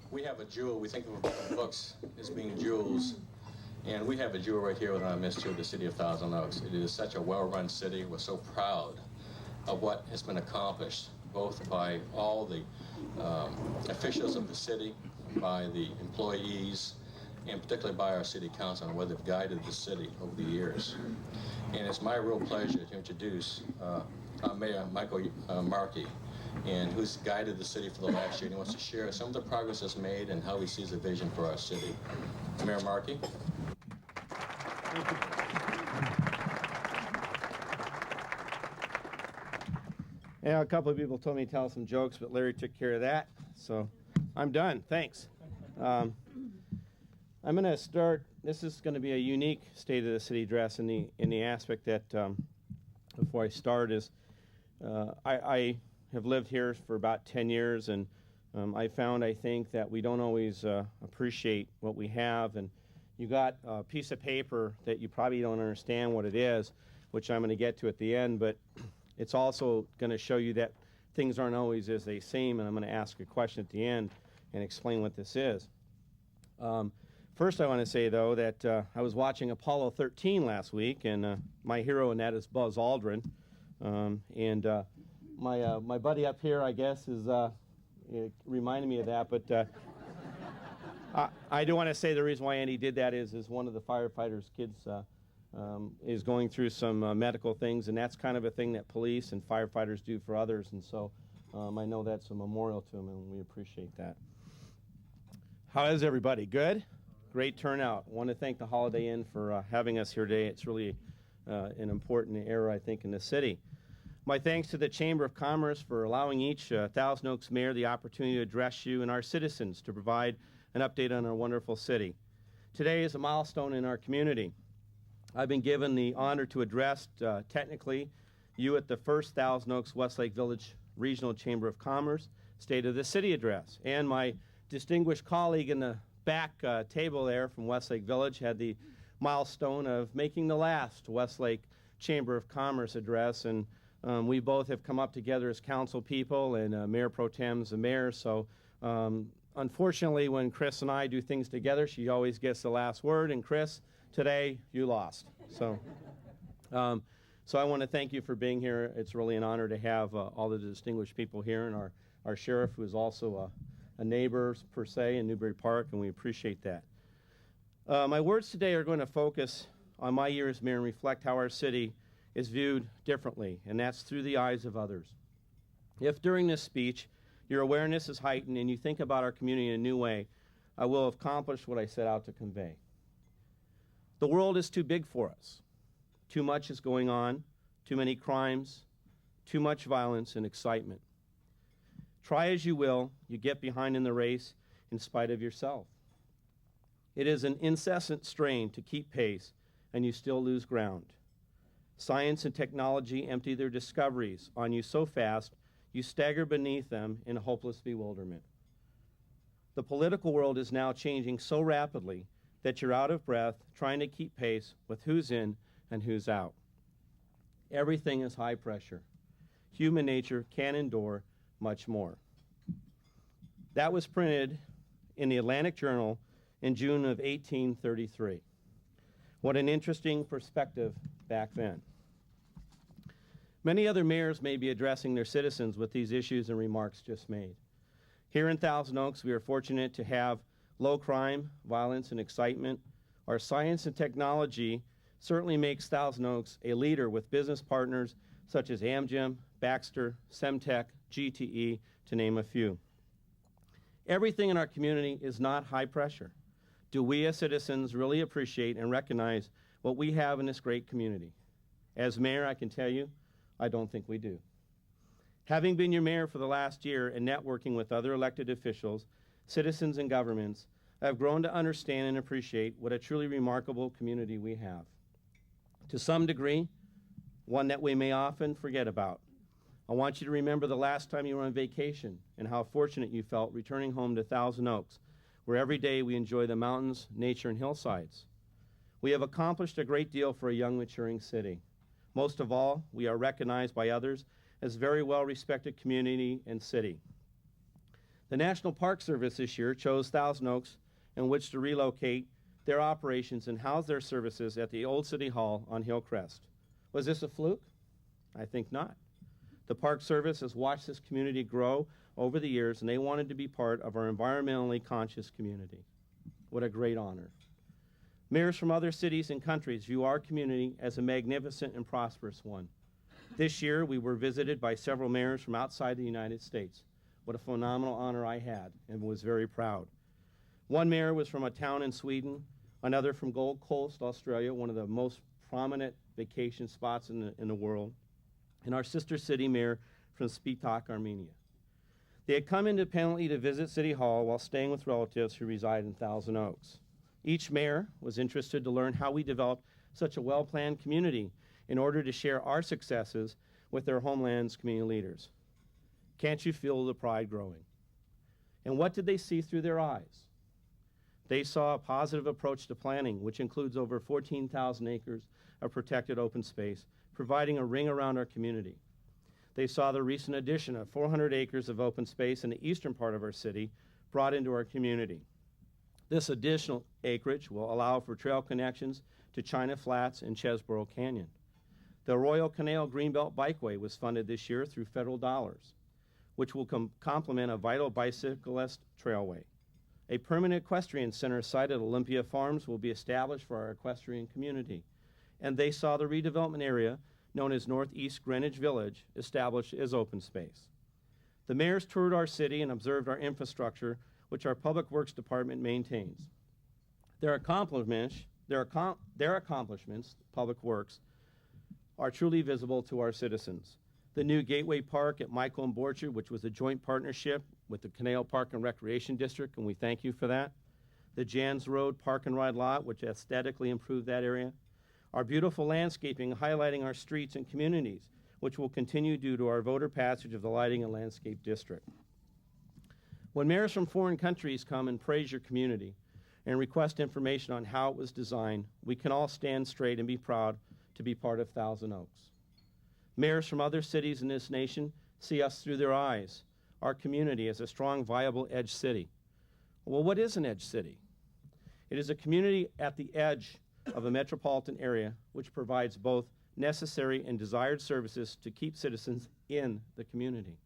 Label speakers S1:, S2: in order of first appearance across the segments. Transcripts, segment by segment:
S1: We have a jewel. We think of books as being jewels. And we have a jewel right here in our midst, too, the city of Thousand Oaks. It is such a well-run city. We're so proud of what has been accomplished, both by all the officials of the city, by the employees, and particularly by our city council, and where they've guided the city over the years. And it's my real pleasure to introduce our Mayor, Michael Markey, and who's guided the city for the last year. And he wants to share some of the progress that's made and how he sees the vision for our city. Mayor Markey.
S2: Yeah, a couple of people told me to tell some jokes, but Larry took care of that, so I'm done. Thanks. I'm going to start. This is going to be a unique State of the City address in the aspect that before I start is I have lived here for about 10 years, and I found, I think, that we don't always appreciate what we have. And you got a piece of paper that you probably don't understand what it is, which I'm going to get to at the end, but it's also going to show you that things aren't always as they seem, and I'm going to ask a question at the end and explain what this is. First, I want to say, though, that I was watching Apollo 13 last week, and my hero in that is Buzz Aldrin. My buddy up here, I guess, is reminding me of that. But I do want to say the reason why Andy did that is one of the firefighters' kids is going through some medical things, and that's kind of a thing that police and firefighters do for others. And so I know that's a memorial to him, and we appreciate that. How is everybody? Good? Great turnout. I want to thank the Holiday Inn for having us here today. It's really an important era, I think, in the city. My thanks to the Chamber of Commerce for allowing each Thousand Oaks mayor the opportunity to address you and our citizens to provide an update on our wonderful city. Today is a milestone in our community. I've been given the honor to address, technically, you at the first Thousand Oaks Westlake Village Regional Chamber of Commerce State of the City address. And my distinguished colleague in the back table there from Westlake Village had the milestone of making the last Westlake Chamber of Commerce address, and we both have come up together as council people, and Mayor Pro Tem's the mayor, so unfortunately when Chris and I do things together, she always gets the last word, and Chris, today you lost. So I want to thank you for being here. It's really an honor to have all the distinguished people here, and our sheriff, who is also a neighbor, per se, in Newbury Park, and we appreciate that. My words today are going to focus on my year as mayor and reflect how our city is viewed differently, and that's through the eyes of others. If during this speech your awareness is heightened and you think about our community in a new way, I will have accomplished what I set out to convey. The world is too big for us. Too much is going on, too many crimes, too much violence and excitement. Try as you will, you get behind in the race in spite of yourself. It is an incessant strain to keep pace, and you still lose ground. Science and technology empty their discoveries on you so fast, you stagger beneath them in hopeless bewilderment. The political world is now changing so rapidly that you're out of breath trying to keep pace with who's in and who's out. Everything is high pressure. Human nature can't endure much more. That was printed in the Atlantic Journal in June of 1833. What an interesting perspective back then. Many other mayors may be addressing their citizens with these issues and remarks just made. Here in Thousand Oaks, we are fortunate to have low crime, violence, and excitement. Our science and technology certainly makes Thousand Oaks a leader with business partners such as Amgen, Baxter, Semtech, GTE, to name a few. Everything in our community is not high pressure. Do we as citizens really appreciate and recognize what we have in this great community? As mayor, I can tell you, I don't think we do. Having been your mayor for the last year and networking with other elected officials, citizens, and governments, I have grown to understand and appreciate what a truly remarkable community we have. To some degree, one that we may often forget about. I want you to remember the last time you were on vacation and how fortunate you felt returning home to Thousand Oaks, where every day we enjoy the mountains, nature, and hillsides. We have accomplished a great deal for a young, maturing city. Most of all, we are recognized by others as a very well-respected community and city. The National Park Service this year chose Thousand Oaks in which to relocate their operations and house their services at the old City Hall on Hillcrest. Was this a fluke? I think not. The Park Service has watched this community grow over the years, and they wanted to be part of our environmentally conscious community. What a great honor. Mayors from other cities and countries view our community as a magnificent and prosperous one. This year, we were visited by several mayors from outside the United States. What a phenomenal honor I had and was very proud. One mayor was from a town in Sweden, another from Gold Coast, Australia, one of the most prominent vacation spots in the world, and our sister city mayor from Spitak, Armenia. They had come independently to visit City Hall while staying with relatives who reside in Thousand Oaks. Each mayor was interested to learn how we developed such a well-planned community in order to share our successes with their homeland's community leaders. Can't you feel the pride growing? And what did they see through their eyes? They saw a positive approach to planning, which includes over 14,000 acres of protected open space, providing a ring around our community. They saw the recent addition of 400 acres of open space in the eastern part of our city brought into our community. This additional acreage will allow for trail connections to China Flats and Chesborough Canyon. The Arroyo Canal Greenbelt Bikeway was funded this year through federal dollars, which will complement a vital bicyclist trailway. A permanent equestrian center site at Olympia Farms will be established for our equestrian community. And they saw the redevelopment area known as Northeast Greenwich Village established as open space. The mayors toured our city and observed our infrastructure, which our Public Works Department maintains. Their accomplishments, Public Works, are truly visible to our citizens. The new Gateway Park at Michael and Borchard, which was a joint partnership with the Canal Park and Recreation District, and we thank you for that. The Jans Road Park and Ride Lot, which aesthetically improved that area. Our beautiful landscaping highlighting our streets and communities, which will continue due to our voter passage of the Lighting and Landscape District. When mayors from foreign countries come and praise your community and request information on how it was designed, we can all stand straight and be proud to be part of Thousand Oaks. Mayors from other cities in this nation see us through their eyes, our community as a strong, viable edge city. Well, what is an edge city? It is a community at the edge of a metropolitan area which provides both necessary and desired services to keep citizens in the community.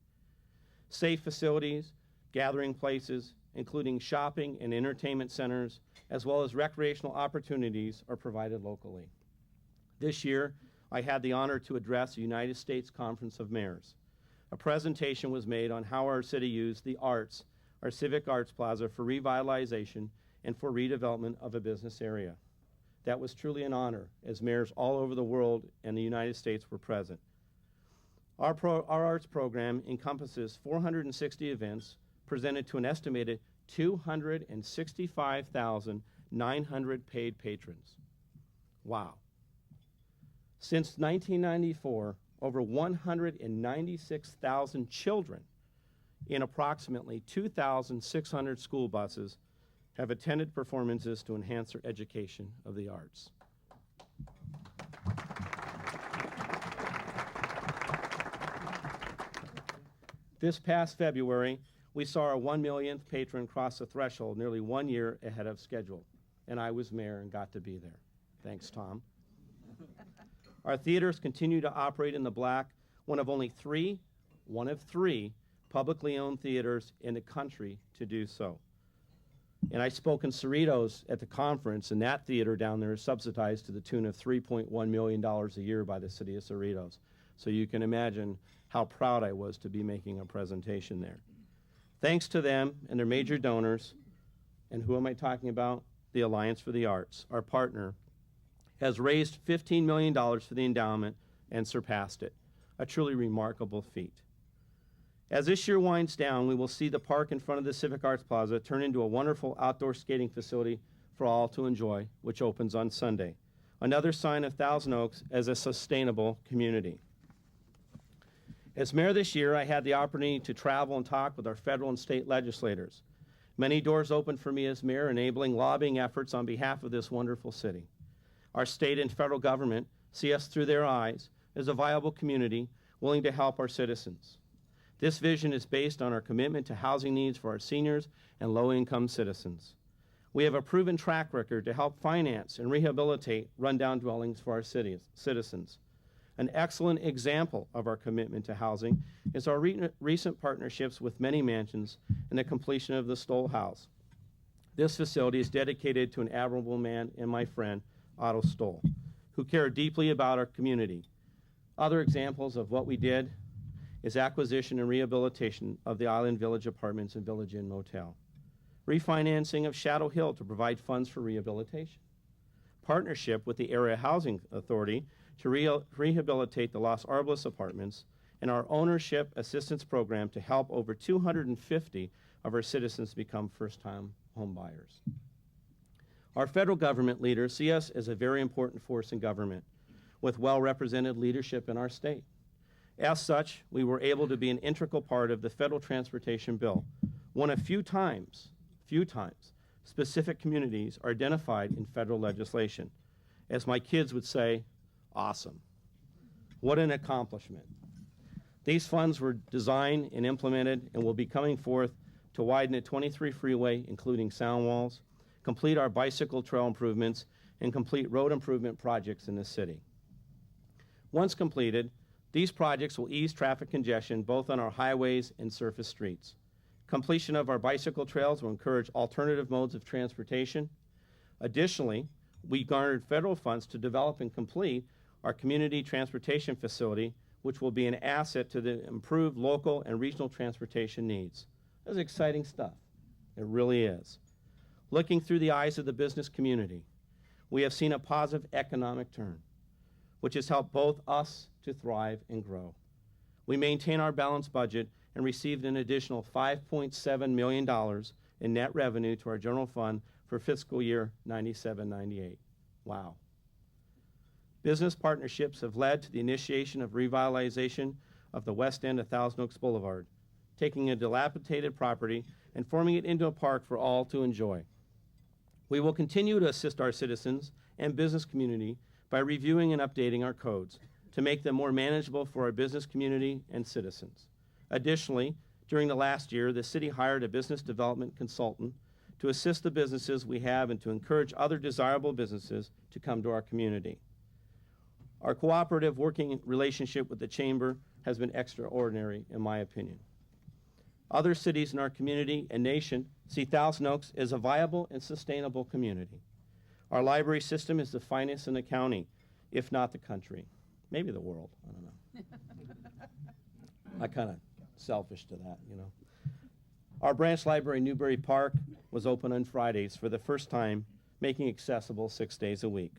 S2: Safe facilities, gathering places, including shopping and entertainment centers, as well as recreational opportunities, are provided locally. This year, I had the honor to address the United States Conference of Mayors. A presentation was made on how our city used the arts, our Civic Arts Plaza, for revitalization and for redevelopment of a business area. That was truly an honor, as mayors all over the world and the United States were present. Our arts program encompasses 460 events presented to an estimated 265,900 paid patrons. Wow. Since 1994, over 196,000 children in approximately 2,600 school buses have attended performances to enhance their education of the arts. This past February, we saw our 1 millionth patron cross the threshold nearly 1 year ahead of schedule, and I was mayor and got to be there. Thanks, Tom. Our theaters continue to operate in the black, one of three publicly owned theaters in the country to do so. And I spoke in Cerritos at the conference, and that theater down there is subsidized to the tune of $3.1 million a year by the city of Cerritos. So you can imagine how proud I was to be making a presentation there. Thanks to them and their major donors, and who am I talking about? The Alliance for the Arts, our partner, has raised $15 million for the endowment and surpassed it, a truly remarkable feat. As this year winds down, we will see the park in front of the Civic Arts Plaza turn into a wonderful outdoor skating facility for all to enjoy, which opens on Sunday. Another sign of Thousand Oaks as a sustainable community. As mayor this year, I had the opportunity to travel and talk with our federal and state legislators. Many doors opened for me as mayor, enabling lobbying efforts on behalf of this wonderful city. Our state and federal government see us through their eyes as a viable community willing to help our citizens. This vision is based on our commitment to housing needs for our seniors and low-income citizens. We have a proven track record to help finance and rehabilitate rundown dwellings for our citizens. An excellent example of our commitment to housing is our recent partnerships with Many Mansions and the completion of the Stoll House. This facility is dedicated to an admirable man and my friend, Otto Stoll, who cared deeply about our community. Other examples of what we did is acquisition and rehabilitation of the Island Village Apartments and Village Inn Motel, refinancing of Shadow Hill to provide funds for rehabilitation, partnership with the Area Housing Authority to rehabilitate the Los Arblos Apartments, and our ownership assistance program to help over 250 of our citizens become first-time home buyers. Our federal government leaders see us as a very important force in government with well-represented leadership in our state. As such, we were able to be an integral part of the federal transportation bill, one of few times, specific communities are identified in federal legislation. As my kids would say, awesome. What an accomplishment. These funds were designed and implemented and will be coming forth to widen the 23 freeway, including sound walls, complete our bicycle trail improvements, and complete road improvement projects in the city. Once completed, these projects will ease traffic congestion both on our highways and surface streets. Completion of our bicycle trails will encourage alternative modes of transportation. Additionally, we garnered federal funds to develop and complete our community transportation facility, which will be an asset to the improved local and regional transportation needs. That's exciting stuff. It really is. Looking through the eyes of the business community, we have seen a positive economic turn, which has helped both us to thrive and grow. We maintain our balanced budget and received an additional $5.7 million in net revenue to our general fund for fiscal year 97-98. Wow. Business partnerships have led to the initiation of revitalization of the west end of Thousand Oaks Boulevard, taking a dilapidated property and forming it into a park for all to enjoy. We will continue to assist our citizens and business community by reviewing and updating our codes to make them more manageable for our business community and citizens. Additionally, during the last year, the city hired a business development consultant to assist the businesses we have and to encourage other desirable businesses to come to our community. Our cooperative working relationship with the Chamber has been extraordinary, in my opinion. Other cities in our community and nation see Thousand Oaks as a viable and sustainable community. Our library system is the finest in the county, if not the country. Maybe the world, I don't know. I'm kind of selfish to that, you know. Our branch library in Newbury Park was open on Fridays for the first time, making accessible 6 days a week.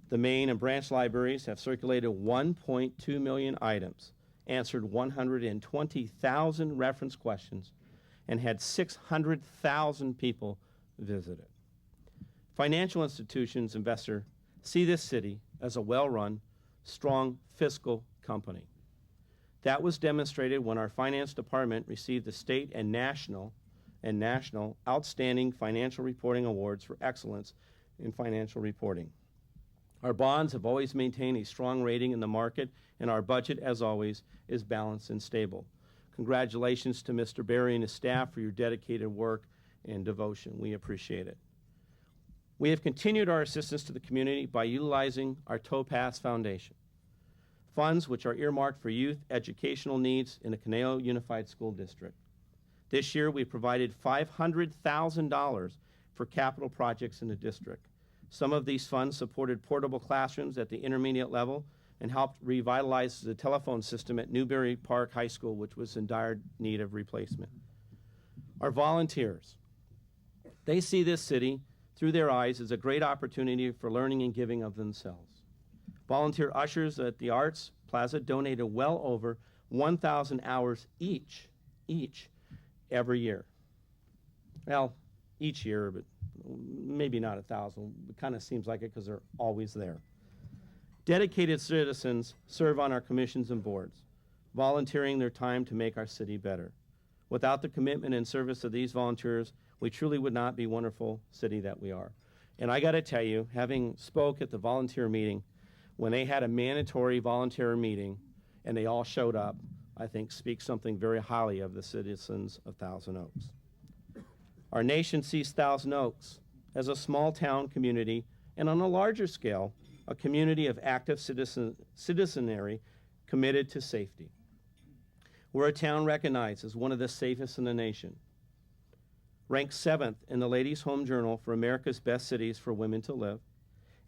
S2: The main and branch libraries have circulated 1.2 million items, answered 120,000 reference questions, and had 600,000 people visit it. Financial institutions, investors, see this city as a well-run, strong fiscal company. That was demonstrated when our finance department received the state and national outstanding financial reporting awards for excellence in financial reporting. Our bonds have always maintained a strong rating in the market, and our budget, as always, is balanced and stable. Congratulations to Mr. Berry and his staff for your dedicated work and devotion. We appreciate it. We have continued our assistance to the community by utilizing our Topaz Foundation, funds which are earmarked for youth educational needs in the Conejo Unified School District. This year, we provided $500,000 for capital projects in the district. Some of these funds supported portable classrooms at the intermediate level and helped revitalize the telephone system at Newbury Park High School, which was in dire need of replacement. Our volunteers, they see this city through their eyes as a great opportunity for learning and giving of themselves. Volunteer ushers at the Arts Plaza donated well over 1,000 hours each every year. Well, each year, but maybe not 1,000. It kind of seems like it because they're always there. Dedicated citizens serve on our commissions and boards, volunteering their time to make our city better. Without the commitment and service of these volunteers, we truly would not be the wonderful city that we are. And I got to tell you, having spoke at the volunteer meeting, when they had a mandatory volunteer meeting and they all showed up, I think, speaks something very highly of the citizens of Thousand Oaks. Our nation sees Thousand Oaks as a small town community, and on a larger scale, a community of active citizenry committed to safety. We're a town recognized as one of the safest in the nation, ranked 7th in the Ladies' Home Journal for America's Best Cities for Women to Live,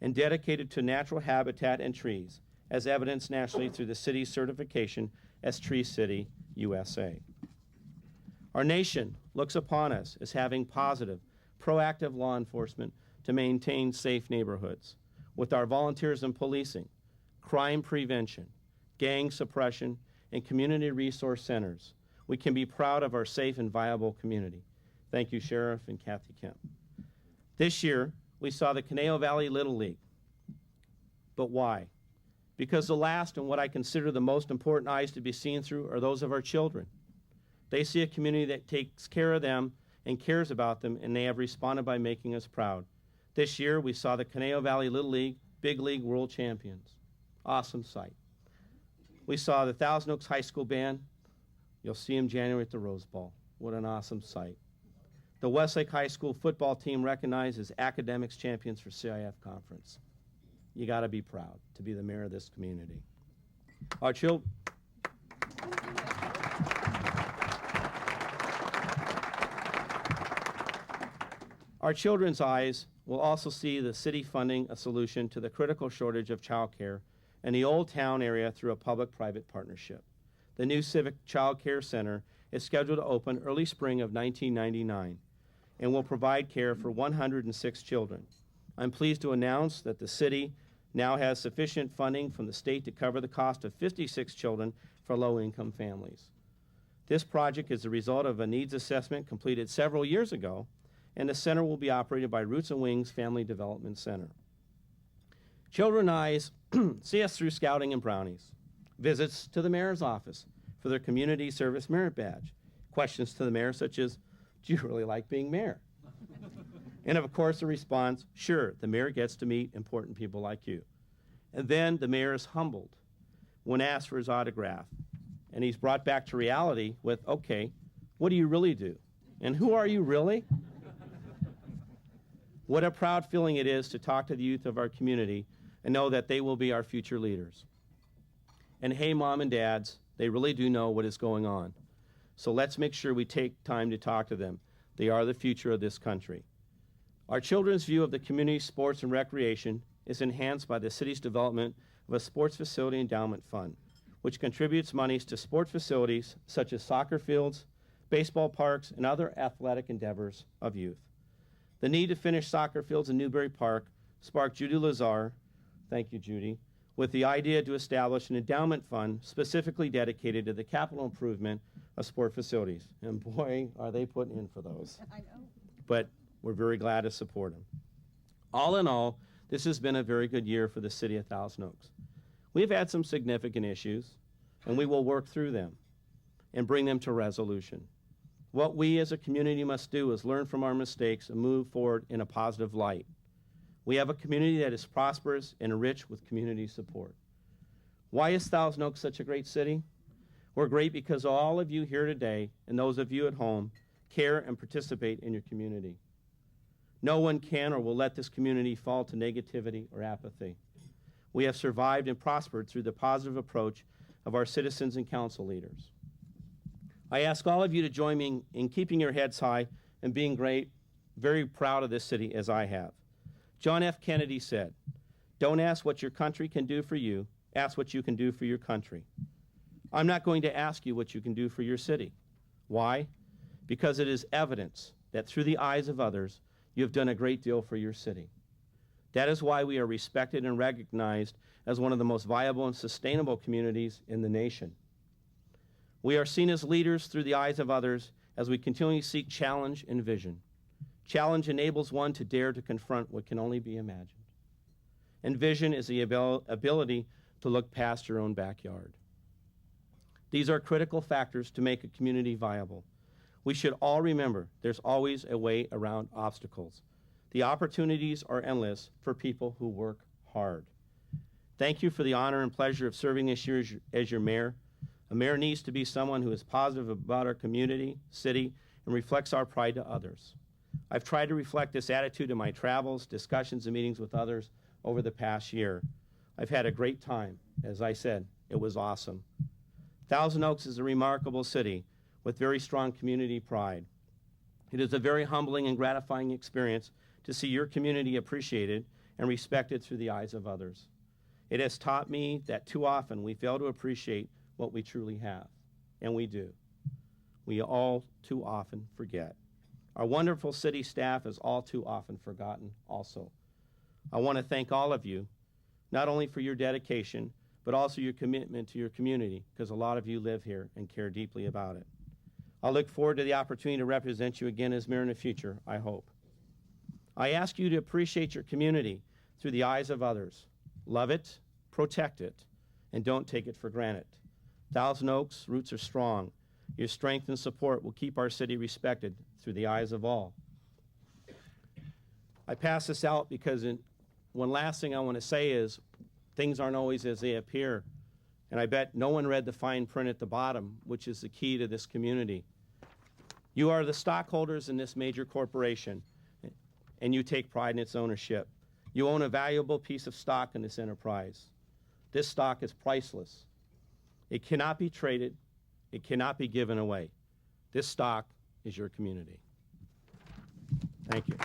S2: and dedicated to natural habitat and trees, as evidenced nationally through the city's certification as Tree City, USA. Our nation looks upon us as having positive, proactive law enforcement to maintain safe neighborhoods. With our volunteers in policing, crime prevention, gang suppression, and community resource centers, we can be proud of our safe and viable community. Thank you, Sheriff and Kathy Kemp. This year, we saw the Conejo Valley Little League. But why? Because the last and what I consider the most important eyes to be seen through are those of our children. They see a community that takes care of them and cares about them, and they have responded by making us proud. This year, we saw the Conejo Valley Little League Big League World Champions. Awesome sight. We saw the Thousand Oaks High School Band. You'll see them January at the Rose Bowl. What an awesome sight. The Westlake High School football team recognized as academics champions for CIF conference. You got to be proud to be the mayor of this community. Our children's eyes will also see the city funding a solution to the critical shortage of childcare in the Old Town area through a public-private partnership. The new Civic Child Care Center is scheduled to open early spring of 1999 and will provide care for 106 children. I'm pleased to announce that the city now has sufficient funding from the state to cover the cost of 56 children for low-income families. This project is the result of a needs assessment completed several years ago, and the center will be operated by Roots and Wings Family Development Center. Children eyes see us through scouting and brownies, visits to the mayor's office for their community service merit badge, questions to the mayor such as, do you really like being mayor? And of course the response, sure, the mayor gets to meet important people like you. And then the mayor is humbled when asked for his autograph, and he's brought back to reality with, okay, what do you really do? And who are you really? What a proud feeling it is to talk to the youth of our community and know that they will be our future leaders. And hey, mom and dads, they really do know what is going on. So let's make sure we take time to talk to them. They are the future of this country. Our children's view of the community sports and recreation is enhanced by the city's development of a sports facility endowment fund, which contributes monies to sports facilities such as soccer fields, baseball parks, and other athletic endeavors of youth. The need to finish soccer fields in Newberry Park sparked Judy Lazar, thank you, Judy, with the idea to establish an endowment fund specifically dedicated to the capital improvement of sport facilities. And boy, are they putting in for those.
S3: I know.
S2: But we're very glad to support them. All in all, this has been a very good year for the city of Thousand Oaks. We've had some significant issues, and we will work through them and bring them to resolution. What we as a community must do is learn from our mistakes and move forward in a positive light. We have a community that is prosperous and rich with community support. Why is Thousand Oaks such a great city? We're great because all of you here today and those of you at home care and participate in your community. No one can or will let this community fall to negativity or apathy. We have survived and prospered through the positive approach of our citizens and council leaders. I ask all of you to join me in keeping your heads high and being great, very proud of this city as I have. John F. Kennedy said, "Don't ask what your country can do for you, ask what you can do for your country." I'm not going to ask you what you can do for your city. Why? Because it is evidence that through the eyes of others, you have done a great deal for your city. That is why we are respected and recognized as one of the most viable and sustainable communities in the nation. We are seen as leaders through the eyes of others as we continually seek challenge and vision. Challenge enables one to dare to confront what can only be imagined. And vision is the ability to look past your own backyard. These are critical factors to make a community viable. We should all remember there's always a way around obstacles. The opportunities are endless for people who work hard. Thank you for the honor and pleasure of serving this year as your mayor A mayor needs to be someone who is positive about our community, city, and reflects our pride to others. I've tried to reflect this attitude in my travels, discussions, and meetings with others over the past year. I've had a great time. As I said, it was awesome. Thousand Oaks is a remarkable city with very strong community pride. It is a very humbling and gratifying experience to see your community appreciated and respected through the eyes of others. It has taught me that too often we fail to appreciate what we truly have, and we do. We all too often forget. Our wonderful city staff is all too often forgotten also. I want to thank all of you, not only for your dedication, but also your commitment to your community, because a lot of you live here and care deeply about it. I look forward to the opportunity to represent you again as mayor in the future, I hope. I ask you to appreciate your community through the eyes of others. Love it, protect it, and don't take it for granted. Thousand Oaks' roots are strong. Your strength and support will keep our city respected through the eyes of all. I pass this out because one last thing I want to say is things aren't always as they appear. And I bet no one read the fine print at the bottom, which is the key to this community. You are the stockholders in this major corporation, and you take pride in its ownership. You own a valuable piece of stock in this enterprise. This stock is priceless. It cannot be traded. It cannot be given away. This stock is your community. Thank you.